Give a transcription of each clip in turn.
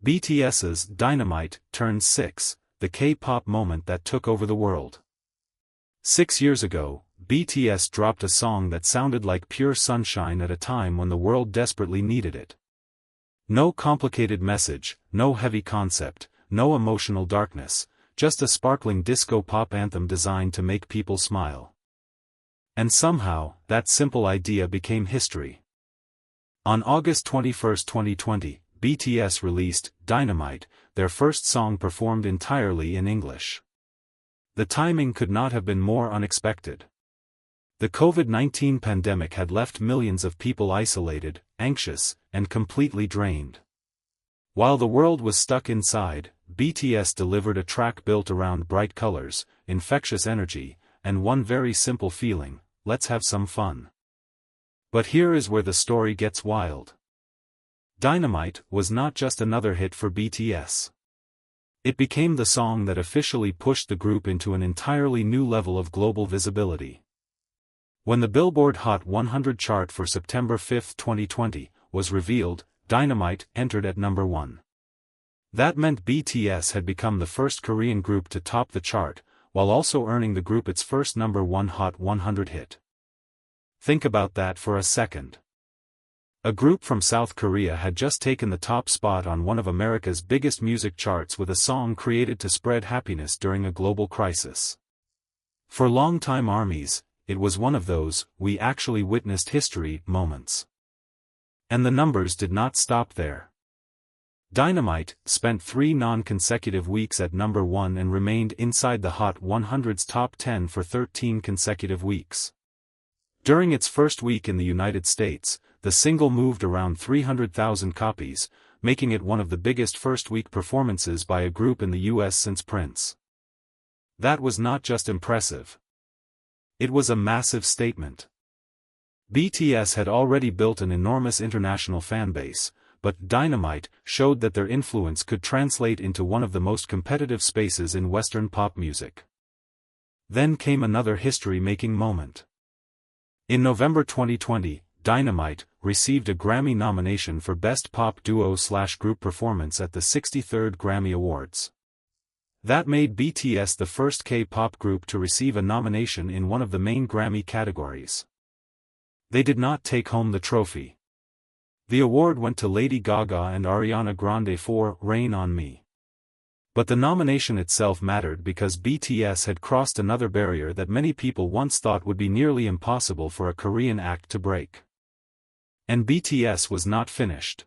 BTS's Dynamite turned 6, the K-pop moment that took over the world. 6 years ago, BTS dropped a song that sounded like pure sunshine at a time when the world desperately needed it. No complicated message, no heavy concept, no emotional darkness, just a sparkling disco pop anthem designed to make people smile. And somehow, that simple idea became history. On August 21, 2020, BTS released Dynamite, their first song performed entirely in English. The timing could not have been more unexpected. The COVID-19 pandemic had left millions of people isolated, anxious, and completely drained. While the world was stuck inside, BTS delivered a track built around bright colors, infectious energy, and one very simple feeling: let's have some fun. But here is where the story gets wild. Dynamite was not just another hit for BTS. It became the song that officially pushed the group into an entirely new level of global visibility. When the Billboard Hot 100 chart for September 5, 2020, was revealed, Dynamite entered at number 1. That meant BTS had become the first Korean group to top the chart, while also earning the group its first number 1 Hot 100 hit. Think about that for a second. A group from South Korea had just taken the top spot on one of America's biggest music charts with a song created to spread happiness during a global crisis. For longtime ARMYs, it was one of those "we actually witnessed history" moments. And the numbers did not stop there. Dynamite spent 3 non-consecutive weeks at number 1 and remained inside the Hot 100's top 10 for 13 consecutive weeks. During its first week in the United States, the single moved around 300,000 copies, making it one of the biggest first-week performances by a group in the US since Prince. That was not just impressive. It was a massive statement. BTS had already built an enormous international fanbase, but Dynamite showed that their influence could translate into one of the most competitive spaces in Western pop music. Then came another history-making moment. In November 2020, Dynamite received a Grammy nomination for Best Pop Duo/Group Performance at the 63rd Grammy Awards. That made BTS the first K-pop group to receive a nomination in one of the main Grammy categories. They did not take home the trophy. The award went to Lady Gaga and Ariana Grande for Rain on Me. But the nomination itself mattered because BTS had crossed another barrier that many people once thought would be nearly impossible for a Korean act to break. And BTS was not finished.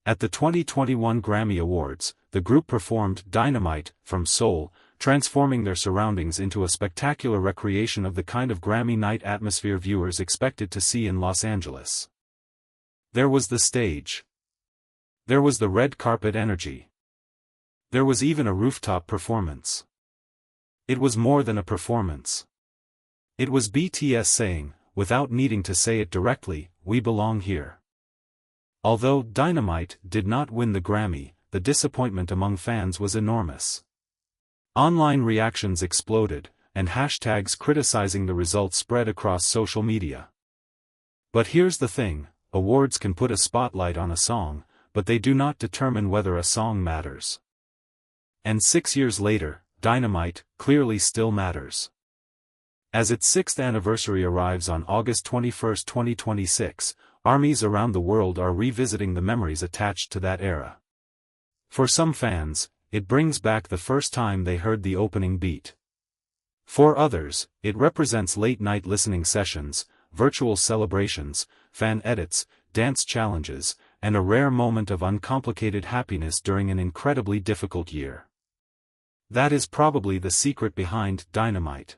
At the 2021 Grammy Awards, the group performed Dynamite from Seoul, transforming their surroundings into a spectacular recreation of the kind of Grammy night atmosphere viewers expected to see in Los Angeles. There was the stage. There was the red carpet energy. There was even a rooftop performance. It was more than a performance. It was BTS saying, without needing to say it directly, "We belong here." Although Dynamite did not win the Grammy, the disappointment among fans was enormous. Online reactions exploded, and hashtags criticizing the results spread across social media. But here's the thing: awards can put a spotlight on a song, but they do not determine whether a song matters. And 6 years later, Dynamite clearly still matters. As its 6th anniversary arrives on August 21, 2026, ARMYs around the world are revisiting the memories attached to that era. For some fans, it brings back the first time they heard the opening beat. For others, it represents late-night listening sessions, virtual celebrations, fan edits, dance challenges, and a rare moment of uncomplicated happiness during an incredibly difficult year. That is probably the secret behind Dynamite.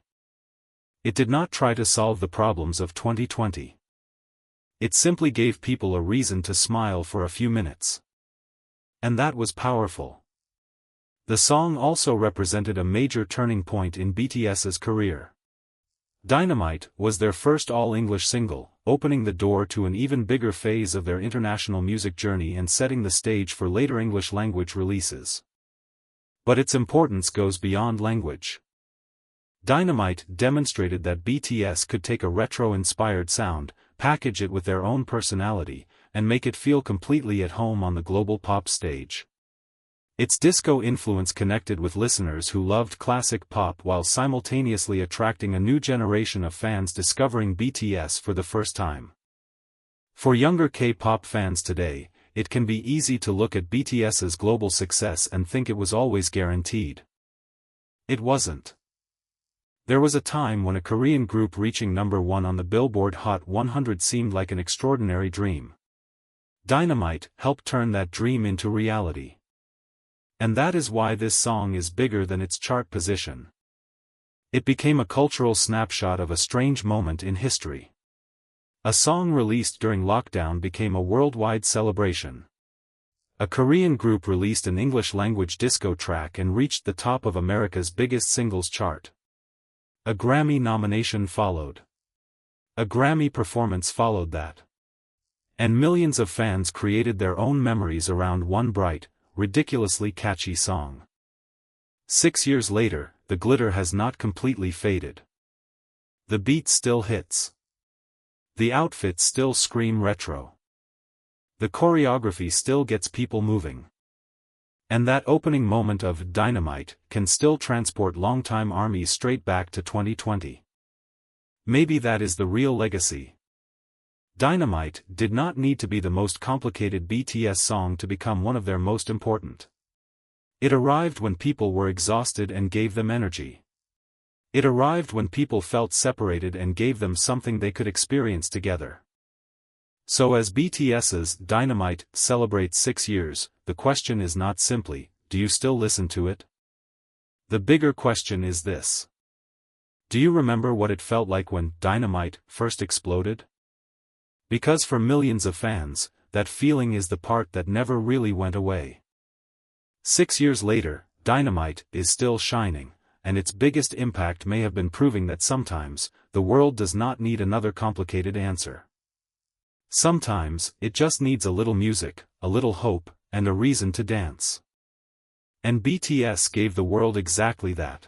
It did not try to solve the problems of 2020. It simply gave people a reason to smile for a few minutes. And that was powerful. The song also represented a major turning point in BTS's career. Dynamite was their first all-English single, opening the door to an even bigger phase of their international music journey and setting the stage for later English-language releases. But its importance goes beyond language. Dynamite demonstrated that BTS could take a retro-inspired sound, package it with their own personality, and make it feel completely at home on the global pop stage. Its disco influence connected with listeners who loved classic pop while simultaneously attracting a new generation of fans discovering BTS for the first time. For younger K-pop fans today, it can be easy to look at BTS's global success and think it was always guaranteed. It wasn't. There was a time when a Korean group reaching #1 on the Billboard Hot 100 seemed like an extraordinary dream. Dynamite helped turn that dream into reality. And that is why this song is bigger than its chart position. It became a cultural snapshot of a strange moment in history. A song released during lockdown became a worldwide celebration. A Korean group released an English-language disco track and reached the top of America's biggest singles chart. A Grammy nomination followed. A Grammy performance followed that. And millions of fans created their own memories around one bright, ridiculously catchy song. 6 years later, the glitter has not completely faded. The beat still hits. The outfits still scream retro. The choreography still gets people moving. And that opening moment of Dynamite can still transport longtime ARMYs straight back to 2020. Maybe that is the real legacy. Dynamite did not need to be the most complicated BTS song to become one of their most important. It arrived when people were exhausted and gave them energy. It arrived when people felt separated and gave them something they could experience together. So as BTS's Dynamite celebrates 6 years, the question is not simply, do you still listen to it? The bigger question is this. Do you remember what it felt like when Dynamite first exploded? Because for millions of fans, that feeling is the part that never really went away. 6 years later, Dynamite is still shining, and its biggest impact may have been proving that sometimes, the world does not need another complicated answer. Sometimes, it just needs a little music, a little hope, and a reason to dance. And BTS gave the world exactly that.